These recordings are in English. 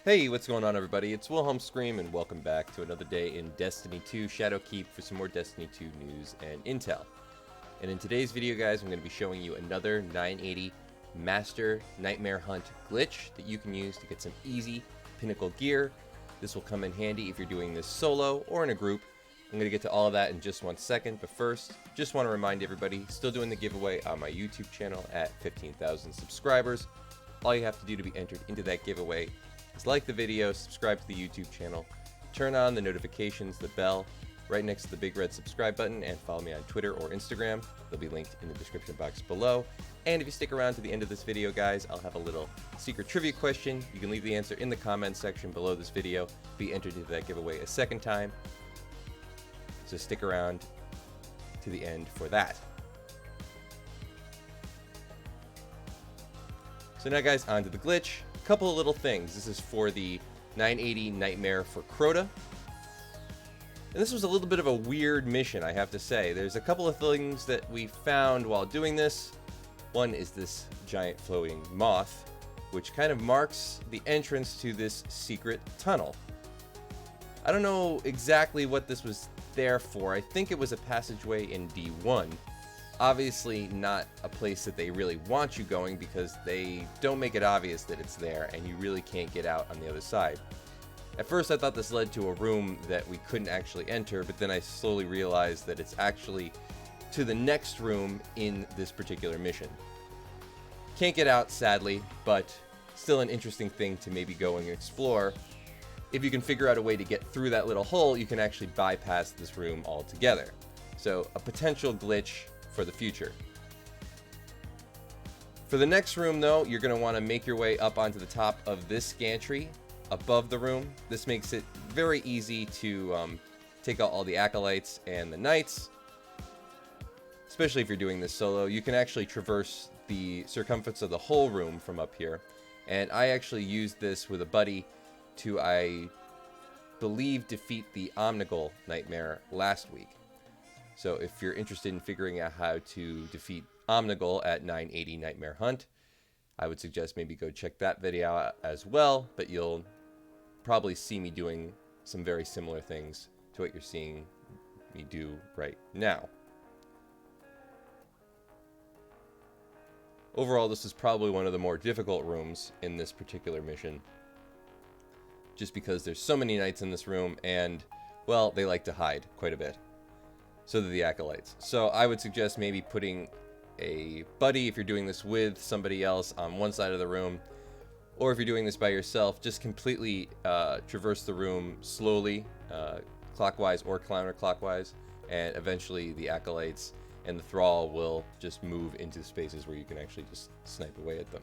Hey, what's going on everybody? It's Wilhelm Scream and welcome back to another day in Destiny 2 Shadowkeep for some more Destiny 2 news and intel. And in today's video, guys, I'm going to be showing you another 980 Master Nightmare Hunt glitch that you can use to get some easy Pinnacle gear. This will come in handy if you're doing this solo or in a group. I'm going to get to all of that in just one second, but first, just want to remind everybody, still doing the giveaway on my YouTube channel at 15,000 subscribers. All you have to do to be entered into that giveaway is like the video, subscribe to the YouTube channel, turn on the notifications, the bell, right next to the big red subscribe button, and follow me on Twitter or Instagram. They'll be linked in the description box below. And if you stick around to the end of this video, guys, I'll have a little secret trivia question. You can leave the answer in the comments section below this video. Be entered into that giveaway a second time. So stick around to the end for that. So now, guys, on to the glitch. A couple of little things. This is for the 980 Nightmare for Crota. And this was a little bit of a weird mission, I have to say. There's a couple of things that we found while doing this. One is this giant floating moth, which kind of marks the entrance to this secret tunnel. I don't know exactly what this was there for. I think it was a passageway in D1. Obviously not a place that they really want you going because they don't make it obvious that it's there and you really can't get out on the other side. At first I thought this led to a room that we couldn't actually enter, but then I slowly realized that it's actually to the next room in this particular mission. Can't get out, sadly, but still an interesting thing to maybe go and explore. If you can figure out a way to get through that little hole, you can actually bypass this room altogether. So a potential glitch for the future. For the next room, though, you're going to want to make your way up onto the top of this gantry above the room. This makes it very easy to take out all the acolytes and the knights, especially if you're doing this solo. You can actually traverse the circumference of the whole room from up here, and I actually used this with a buddy to, I believe, defeat the PINNACLE nightmare last week. So if you're interested in figuring out how to defeat PINNACLE at 980 Nightmare Hunt, I would suggest maybe go check that video out as well, but you'll probably see me doing some very similar things to what you're seeing me do right now. Overall, this is probably one of the more difficult rooms in this particular mission, just because there's so many knights in this room and, well, they like to hide quite a bit. So do the acolytes. So I would suggest maybe putting a buddy, if you're doing this with somebody else, on one side of the room, or if you're doing this by yourself, just completely traverse the room slowly, clockwise or counterclockwise, and eventually the acolytes and the thrall will just move into spaces where you can actually just snipe away at them.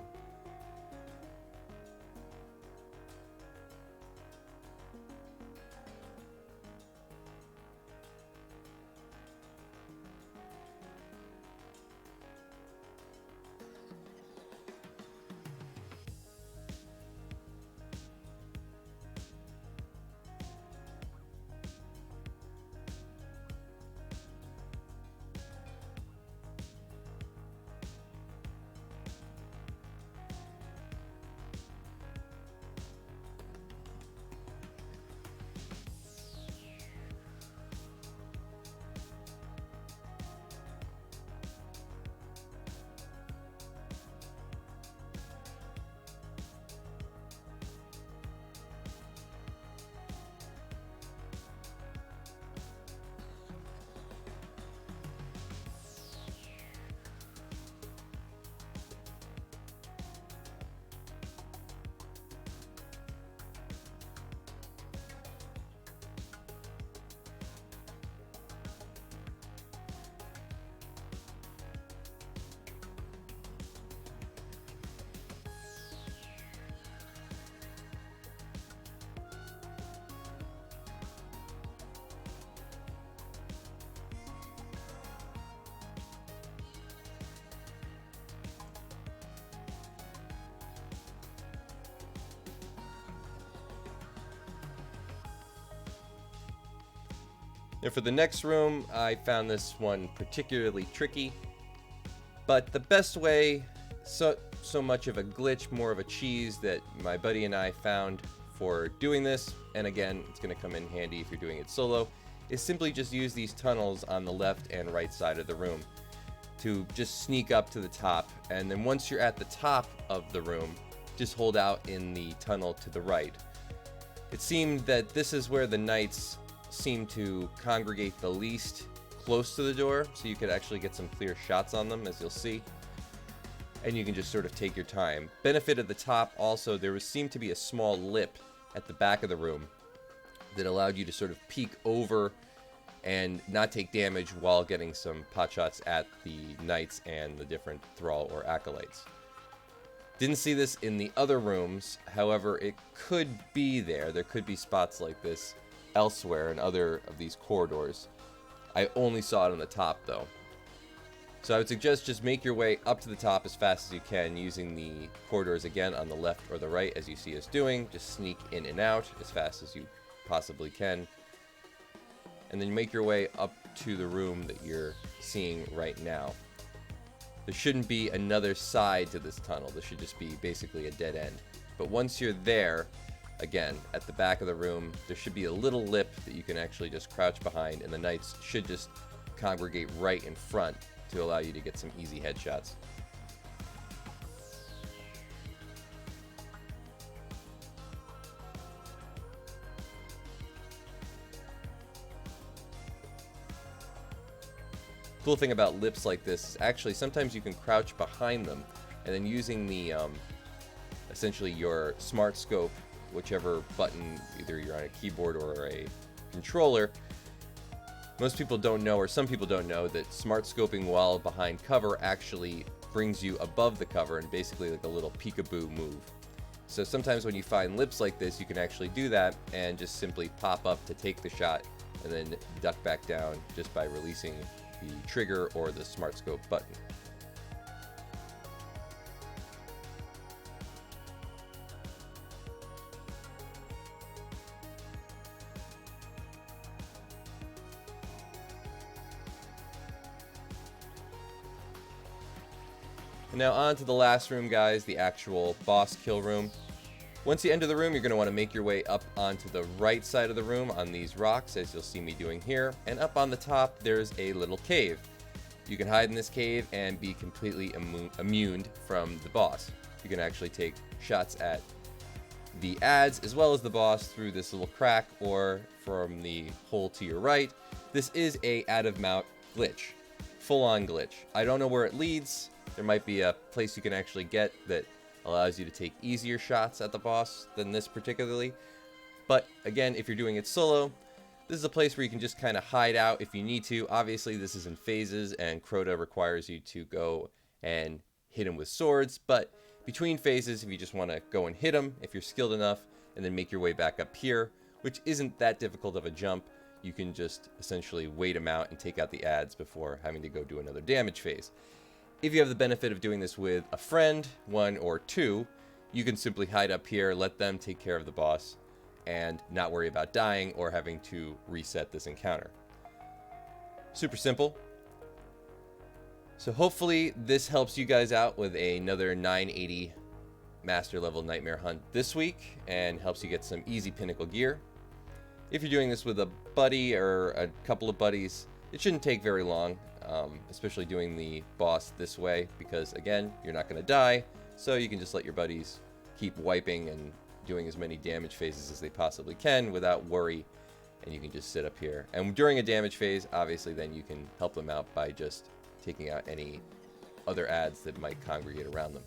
Now for the next room, I found this one particularly tricky, but the best way, so much of a glitch, more of a cheese that my buddy and I found for doing this, and again, it's going to come in handy if you're doing it solo, is simply just use these tunnels on the left and right side of the room to just sneak up to the top, and then once you're at the top of the room, just hold out in the tunnel to the right. It seemed that this is where the knights seem to congregate the least close to the door, so you could actually get some clear shots on them, as you'll see. And you can just sort of take your time. Benefit at the top also, there seemed to be a small lip at the back of the room that allowed you to sort of peek over and not take damage while getting some pot shots at the knights and the different thrall or acolytes. Didn't see this in the other rooms, however, it could be there. There could be spots like this elsewhere in other of these corridors. I only saw it on the top though. So I would suggest just make your way up to the top as fast as you can using the corridors again on the left or the right as you see us doing. Just sneak in and out as fast as you possibly can. And then make your way up to the room that you're seeing right now. There shouldn't be another side to this tunnel. This should just be basically a dead end. But once you're there, again, at the back of the room, there should be a little lip that you can actually just crouch behind, and the knights should just congregate right in front to allow you to get some easy headshots. Cool thing about lips like this is actually sometimes you can crouch behind them, and then using the essentially your smart scope, whichever button, either you're on a keyboard or a controller. Most people don't know, or some people don't know, that smart scoping while behind cover actually brings you above the cover and basically like a little peekaboo move. So sometimes when you find lips like this, you can actually do that and just simply pop up to take the shot and then duck back down just by releasing the trigger or the smart scope button. And now on to the last room, guys, the actual boss kill room. Once you enter the room, you're going to want to make your way up onto the right side of the room on these rocks, as you'll see me doing here. And up on the top, there's a little cave. You can hide in this cave and be completely immune from the boss. You can actually take shots at the adds as well as the boss through this little crack or from the hole to your right. This is a out of mount glitch, full-on glitch. I don't know where it leads. There might be a place you can actually get that allows you to take easier shots at the boss than this particularly. But again, if you're doing it solo, this is a place where you can just kind of hide out if you need to. Obviously, this is in phases, and Crota requires you to go and hit him with swords. But between phases, if you just want to go and hit him, if you're skilled enough, and then make your way back up here, which isn't that difficult of a jump, you can just essentially wait him out and take out the adds before having to go do another damage phase. If you have the benefit of doing this with a friend, one or two, you can simply hide up here, let them take care of the boss, and not worry about dying or having to reset this encounter. Super simple. So hopefully this helps you guys out with another 980 master level nightmare hunt this week and helps you get some easy pinnacle gear. If you're doing this with a buddy or a couple of buddies, it shouldn't take very long. Especially doing the boss this way, because again, you're not going to die, so you can just let your buddies keep wiping and doing as many damage phases as they possibly can without worry, and you can just sit up here. And during a damage phase, obviously then you can help them out by just taking out any other adds that might congregate around them.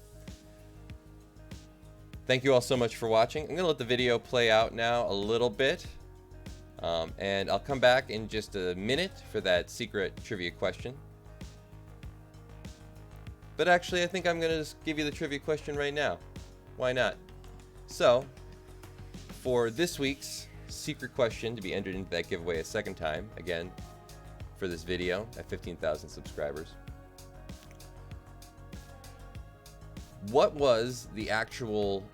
Thank you all so much for watching. I'm going to let the video play out now a little bit. And I'll come back in just a minute for that secret trivia question. But actually, I think I'm going to just give you the trivia question right now. Why not? So, for this week's secret question to be entered into that giveaway a second time, again, for this video at 15,000 subscribers. What was the actual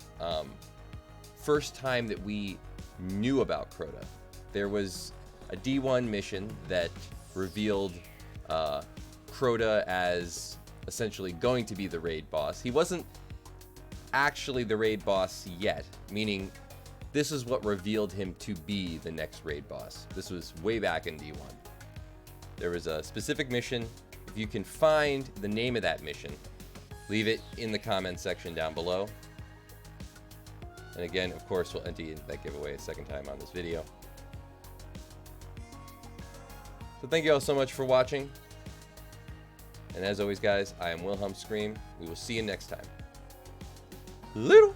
first time that we knew about Crota? There was a D1 mission that revealed Crota as essentially going to be the raid boss. He wasn't actually the raid boss yet, meaning this is what revealed him to be the next raid boss. This was way back in D1. There was a specific mission. If you can find the name of that mission, leave it in the comments section down below. And again, of course, we'll enter that giveaway a second time on this video. So thank you all so much for watching. And as always, guys, I am Wilhelm Scream. We will see you next time. Little.